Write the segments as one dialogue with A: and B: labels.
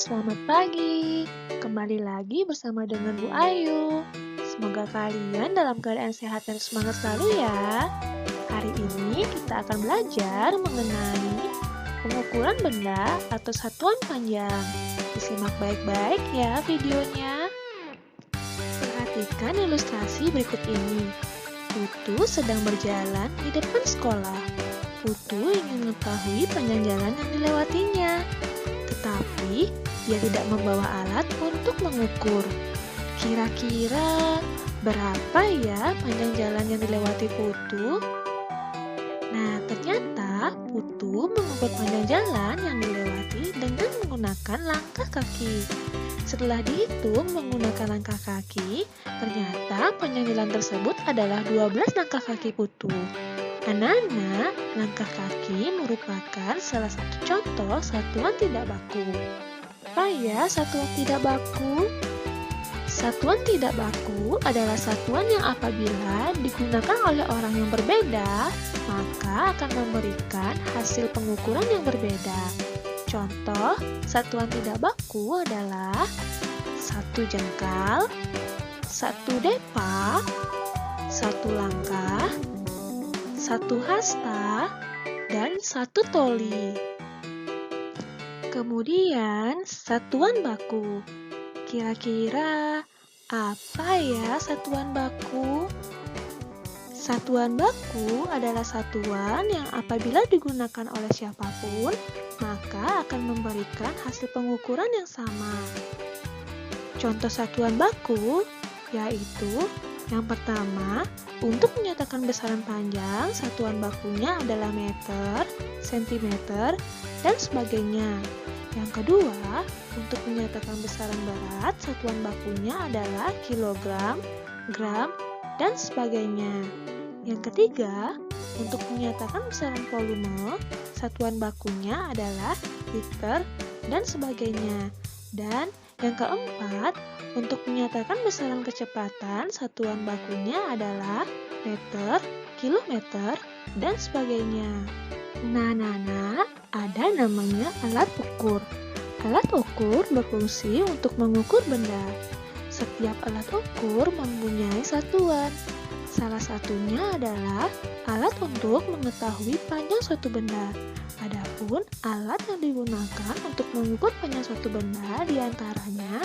A: selamat pagi. Kembali lagi bersama dengan Bu Ayu. Semoga kalian dalam keadaan sehat dan semangat selalu ya. Hari ini kita akan belajar mengenai pengukuran benda atau satuan panjang. Disimak baik-baik ya videonya. Perhatikan ilustrasi berikut ini. Putu sedang berjalan di depan sekolah. Putu ingin mengetahui panjang jalan yang dilewatinya. Tetapi dia tidak membawa alat untuk mengukur. Kira-kira berapa ya panjang jalan yang dilewati Putu? Nah, ternyata Putu mengukur panjang jalan yang dilewati dengan menggunakan langkah kaki. Setelah dihitung menggunakan langkah kaki, ternyata panjang jalan tersebut adalah 12 langkah kaki Putu. Anak-anak, langkah kaki merupakan salah satu contoh satuan tidak baku. Apa ya satuan tidak baku? Satuan tidak baku adalah satuan yang apabila digunakan oleh orang yang berbeda, maka akan memberikan hasil pengukuran yang berbeda. Contoh, satuan tidak baku adalah 1 jengkal, 1 depa, 1 langkah, 1 hasta, dan 1 toli. Kemudian, satuan baku. Kira-kira apa ya satuan baku? Satuan baku adalah satuan yang apabila digunakan oleh siapapun, maka akan memberikan hasil pengukuran yang sama. Contoh satuan baku yaitu yang pertama, untuk menyatakan besaran panjang, satuan bakunya adalah meter, sentimeter, dan sebagainya. Yang kedua, untuk menyatakan besaran berat, satuan bakunya adalah kilogram, gram, dan sebagainya. Yang ketiga, untuk menyatakan besaran volume, satuan bakunya adalah liter, dan sebagainya. Dan yang keempat, untuk menyatakan besaran kecepatan, satuan bakunya adalah meter, kilometer, dan sebagainya. Nah, ada namanya alat ukur. Alat ukur berfungsi untuk mengukur benda. Setiap alat ukur mempunyai satuan. Salah satunya adalah alat untuk mengetahui panjang suatu benda. Adapun alat yang digunakan untuk mengukur panjang suatu benda diantaranya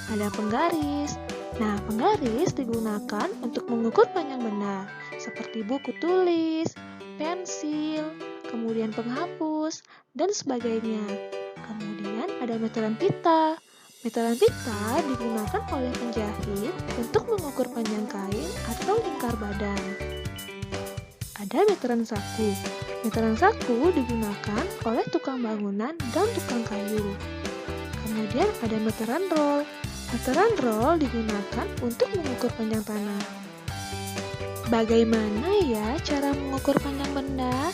A: ada penggaris. Nah, penggaris digunakan untuk mengukur panjang benda, seperti buku tulis, pensil, kemudian penghapus, dan sebagainya. Kemudian ada meteran pita. Meteran pita digunakan oleh penjahit untuk mengukur panjang kain atau lingkar badan. Ada meteran saku. Meteran saku digunakan oleh tukang bangunan dan tukang kayu. Kemudian ada meteran roll. Meteran roll digunakan untuk mengukur panjang tanah. Bagaimana ya cara mengukur panjang benda?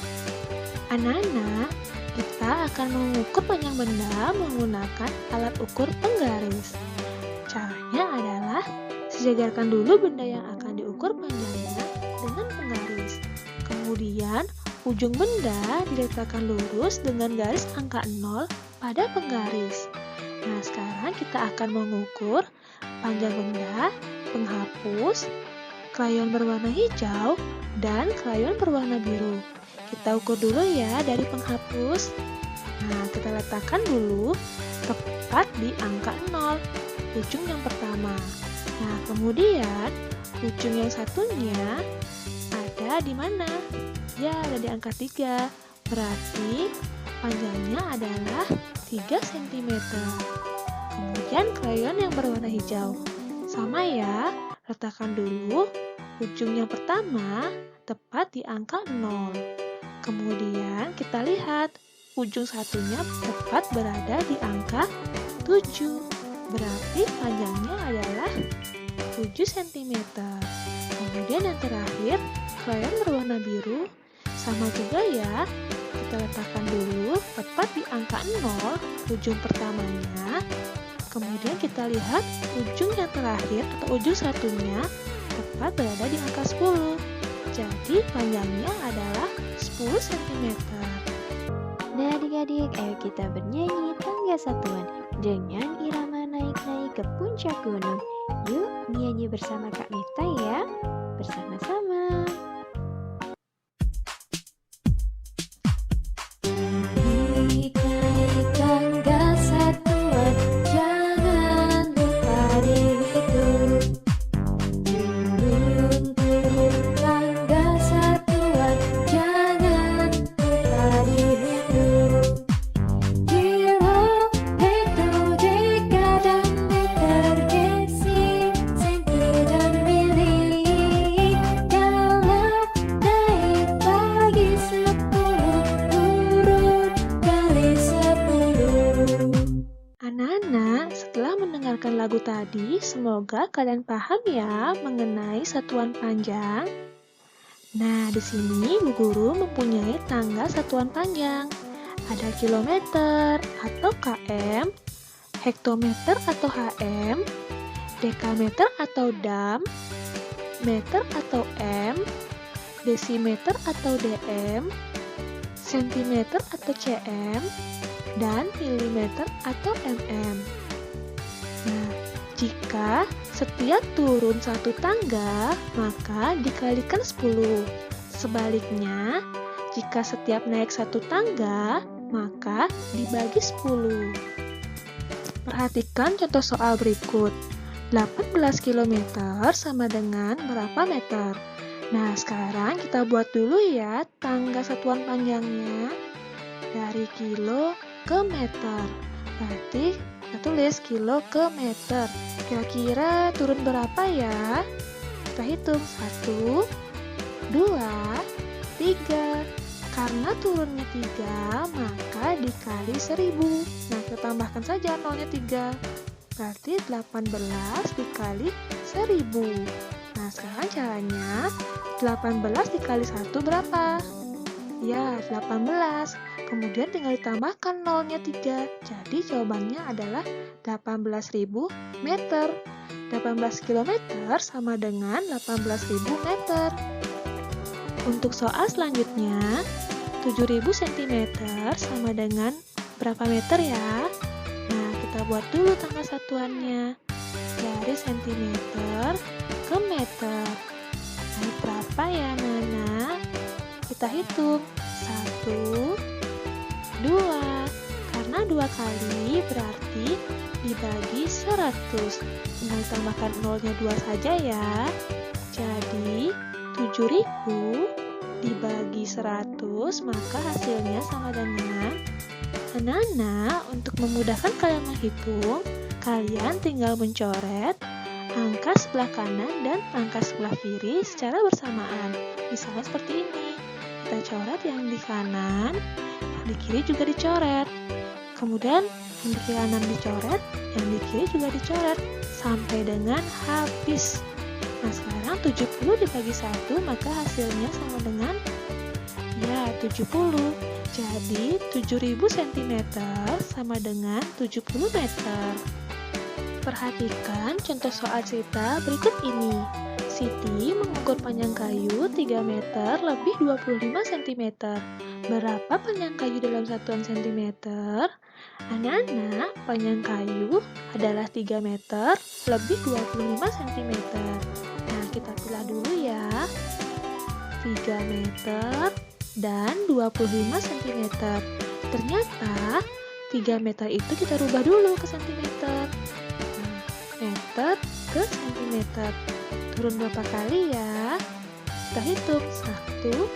A: Anak-anak, kita akan mengukur panjang benda menggunakan alat ukur penggaris. Caranya adalah sejajarkan dulu benda yang akan diukur panjangnya dengan penggaris. Kemudian, ujung benda diletakkan lurus dengan garis angka 0 pada penggaris. Nah, sekarang kita akan mengukur panjang benda, penghapus, krayon berwarna hijau, dan krayon berwarna biru. Kita ukur dulu ya dari penghapus. Nah, kita letakkan dulu tepat di angka 0, ujung yang pertama. Nah, kemudian ujung yang satunya ada di mana? Ya, ada di angka 3. Berarti panjangnya adalah 3 cm. Kemudian krayon yang berwarna hijau. Sama ya, letakkan dulu ujung yang pertama tepat di angka 0. Kemudian kita lihat ujung satunya tepat berada di angka 7. Berarti panjangnya adalah 7 cm. Kemudian yang terakhir, krayon berwarna biru. Sama juga ya, kita letakkan dulu tepat di angka 0, ujung pertamanya. Kemudian kita lihat ujung yang terakhir atau ujung satunya tepat berada di angka 10. Jadi panjangnya adalah 10 cm.
B: Nah adik-adik, ayo kita bernyanyi tangga satuan dengan irama naik-naik ke puncak gunung. Yuk nyanyi bersama Kak Mifta ya, bersama-sama. Naik-naik tangga satuan, jangan lupa dihitung. Turun-turun tangga satuan, jangan lupa dihitung. Kilo, hekto, deka, dan meter, desi, senti, dan mili. Kalau naik pagi 10, turun kali 10.
A: Anak-anak, setelah mendengarkan lagu tadi, semoga kalian paham ya mengenai satuan panjang. Nah, di sini Bu Guru mempunyai tangga satuan panjang. Ada kilometer atau km, hektometer atau hm, dekameter atau dam, meter atau m, desimeter atau dm, sentimeter atau cm, dan milimeter atau mm. Nah, jika setiap turun satu tangga, maka dikalikan 10. Sebaliknya, jika setiap naik satu tangga, maka dibagi 10. Perhatikan contoh soal berikut. 18 km sama dengan berapa meter? Nah, sekarang kita buat dulu ya tangga satuan panjangnya. Dari kilo ke meter. Berarti kita tulis kilo ke meter. Kira-kira turun berapa ya? Kita hitung. 1, 2, 3. Karena turunnya 3, maka dikali 1000. Nah, kita tambahkan saja nolnya 3. Berarti 18 dikali 1000. Nah, sekarang caranya 18 dikali 1 berapa? Ya, 18. Kemudian tinggal ditambahkan nolnya 3. Jadi jawabannya adalah 18.000 meter. 18 km sama dengan 18.000 meter. Untuk soal selanjutnya, 7.000 cm sama dengan berapa meter ya? Nah, kita buat dulu tangga satuannya. Dari centimeter ke meter. Nah, berapa ya, Nana? Kita hitung. 1, 2. Karena 2 kali berarti dibagi 100. Tinggal tambahkan nolnya 2 saja ya. Jadi 7.000 dibagi 100, maka hasilnya sama dengan anak-anak. Untuk memudahkan kalian menghitung, kalian tinggal mencoret angka sebelah kanan dan angka sebelah kiri secara bersamaan. Misalnya seperti ini. Kita coret yang di kanan, yang di kiri juga dicoret. Kemudian yang di kanan dicoret, yang di kiri juga dicoret sampai dengan habis. Nah, sekarang 70 dibagi 1, maka hasilnya sama dengan ya 70. Jadi 7.000 cm sama dengan 70 meter. Perhatikan contoh soal cerita berikut ini. Siti mengukur panjang kayu 3 meter lebih 25 cm. Berapa panjang kayu dalam satuan cm? Anak-anak, panjang kayu adalah 3 meter lebih 25 cm. Nah, kita pilih dulu ya. 3 meter dan 25 cm. Ternyata 3 meter itu kita rubah dulu ke centimeter. Nah, meter ke centimeter. Turun berapa kali ya? Kita hitung. 1, 2.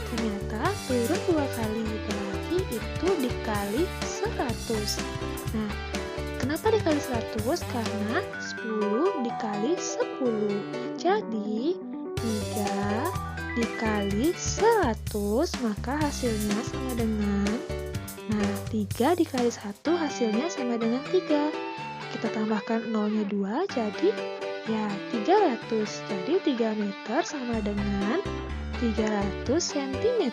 A: Ternyata turun 2 kali. Berarti itu dikali 100. Nah, kenapa dikali 100? Karena 10 dikali 10. Jadi 3 dikali 100, maka hasilnya sama dengan 3 dikali 1 hasilnya sama dengan 3. Kita tambahkan nolnya 2, jadi ya 300. Jadi 3 meter sama dengan 300 cm.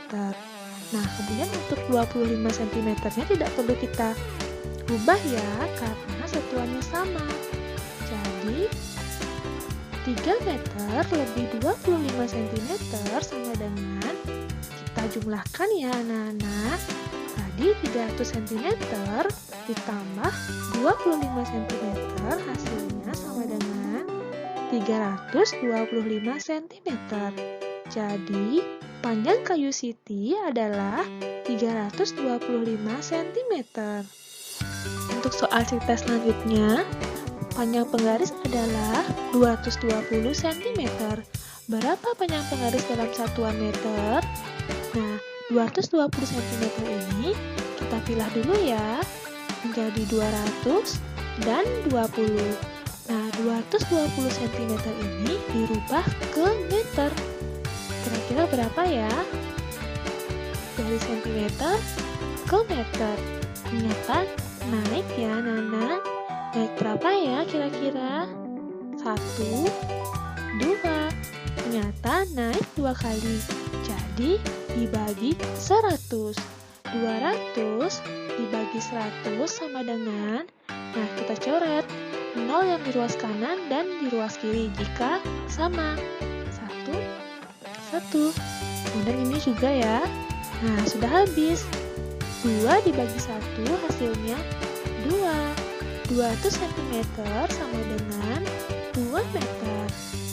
A: Nah, kemudian untuk 25 cm-nya tidak perlu kita ubah ya, karena satuannya sama. Jadi 3 meter lebih 25 cm sama dengan, kita jumlahkan ya anak-anak. Tadi 300 cm ditambah 25 cm hasilnya sama dengan 325 cm. Jadi, panjang kayu Siti adalah 325 cm. Untuk soal cerita selanjutnya, panjang penggaris adalah 220 cm. Berapa panjang penggaris dalam satuan meter? Nah, 220 cm ini kita pilah dulu ya, menjadi 200 dan 20. Nah, 220 cm ini dirubah ke meter. Kira-kira berapa ya? Dari cm ke meter. Ternyata naik ya, Nana. Naik berapa ya kira-kira? 1, 2. Ternyata naik 2 kali. Jadi, dibagi 100. 200 dibagi 100 sama dengan, nah kita coret 0 yang di ruas kanan dan di ruas kiri jika sama. 1, 1. Kemudian ini juga ya. Nah, sudah habis. 2 dibagi 1 hasilnya 2. 200 cm sama dengan 2 meter.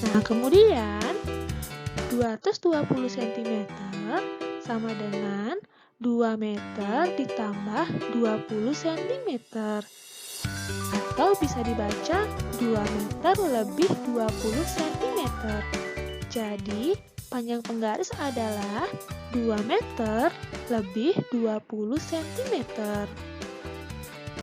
A: Nah, kemudian 220 cm sama dengan 2 meter ditambah 20 cm. Atau bisa dibaca 2 meter lebih 20 cm. Jadi, panjang penggaris adalah 2 meter lebih 20 cm.